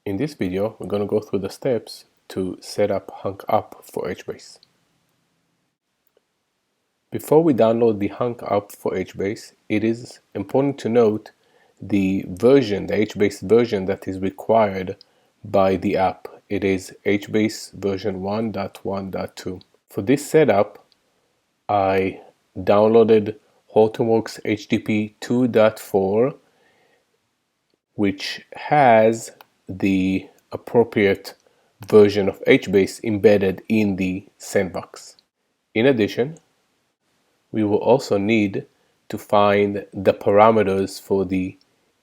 In this video, we're going to go through the steps to set up Hunk App for Hbase. Before we download the Hunk App for Hbase, it is important to note the version, the Hbase version that is required by the app. It is Hbase version 1.1.2. For this setup, I downloaded Hortonworks HTTP 2.4, which has the appropriate version of Hbase embedded in the sandbox. In addition, we will also need to find the parameters for the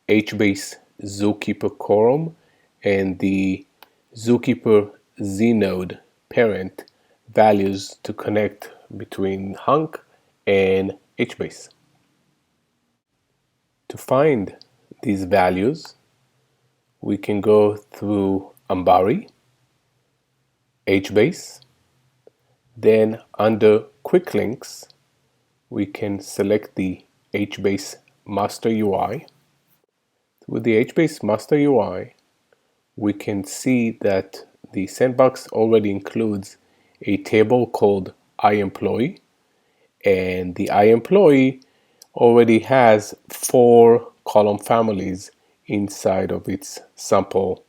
Hbase Zookeeper quorum and the Zookeeper znode parent values to connect between Hunk and Hbase. To find these values, we can go through Ambari, Hbase, then under Quick Links, we can select the Hbase Master UI. With the Hbase Master UI, we can see that the sandbox already includes a table called iEmployee, and the iEmployee already has 4 column families inside of its sample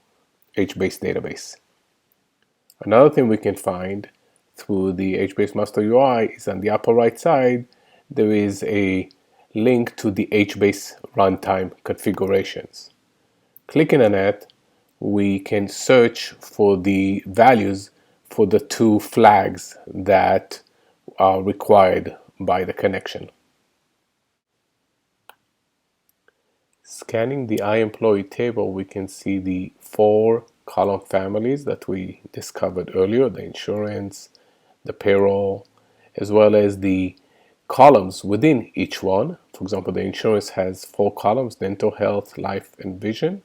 Hbase database. Another thing we can find through the Hbase Master UI is on the upper right side, there is a link to the Hbase runtime configurations. Clicking on that, we can search for the values for the 2 flags that are required by the connection. Scanning the iEmployee table, we can see the 4 column families that we discovered earlier, the insurance, the payroll, as well as the columns within each one. For example, the insurance has 4 columns: dental, health, life, and vision,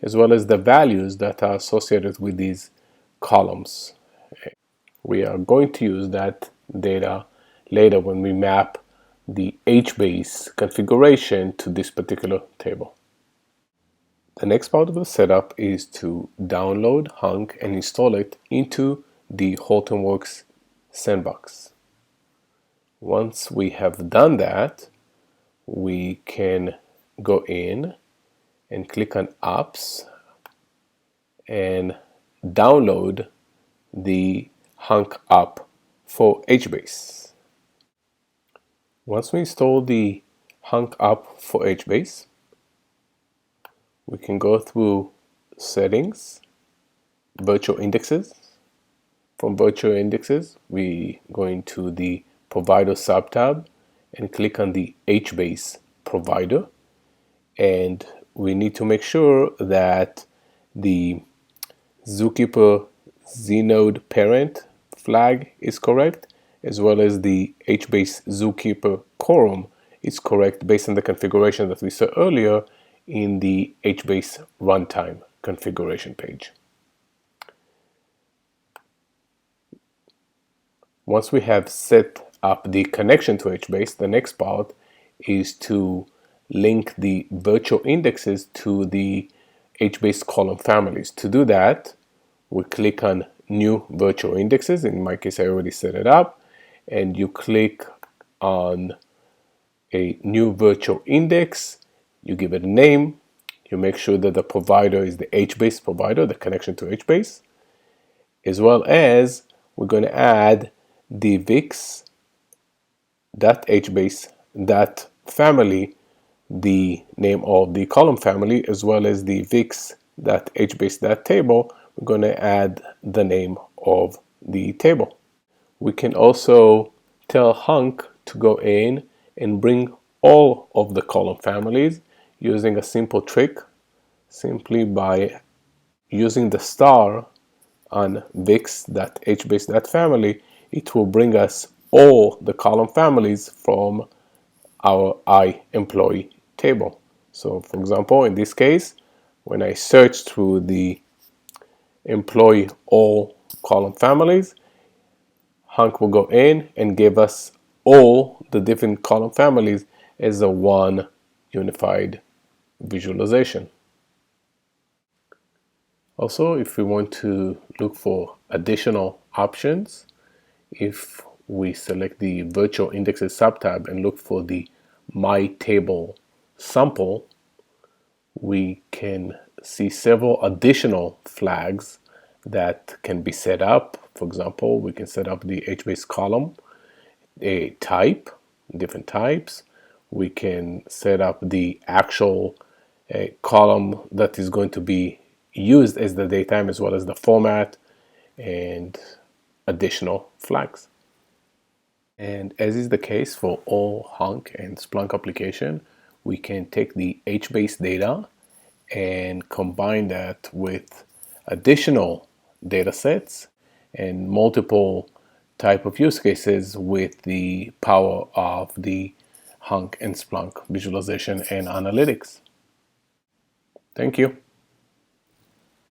as well as the values that are associated with these columns. We are going to use that data later when we map the Hbase configuration to this particular table. The next part of the setup is to download Hunk and install it into the Hortonworks sandbox. Once we have done that, we can go in and click on Apps and download the Hunk app for Hbase. Once we install the Hunk app for Hbase, we can go through Settings, Virtual Indexes. From Virtual Indexes, we go into the Provider subtab and click on the Hbase provider, and we need to make sure that the Zookeeper znode parent flag is correct, as well as the Hbase Zookeeper quorum is correct based on the configuration that we saw earlier in the Hbase runtime configuration page. Once we have set up the connection to Hbase, the next part is to link the virtual indexes to the Hbase column families. To do that, we click on New Virtual Indexes. In my case, I already set it up. And you click on a new virtual index, you give it a name, you make sure that the provider is the Hbase provider, the connection to Hbase, as well as we're going to add the vix.hbase.family, the name of the column family, as well as the vix.hbase.table. We're going to add the name of the table. We can also tell Hunk to go in and bring all of the column families using a simple trick. Simply by using the star on vix.hbase.family, it will bring us all the column families from our iEmployee table. So for example, in this case, when I search through the employee all column families, Hunk will go in and give us all the different column families as a one unified visualization. Also, if we want to look for additional options, if we select the virtual indexes subtab and look for the My Table sample, we can see several additional flags that can be set up. For example, we can set up the Hbase column, a type, different types. We can set up the actual column that is going to be used as the datetime, as well as the format and additional flags. And as is the case for all Hunk and Splunk application, we can take the Hbase data and combine that with additional data sets and multiple type of use cases with the power of the Hunk and Splunk visualization and analytics. Thank you.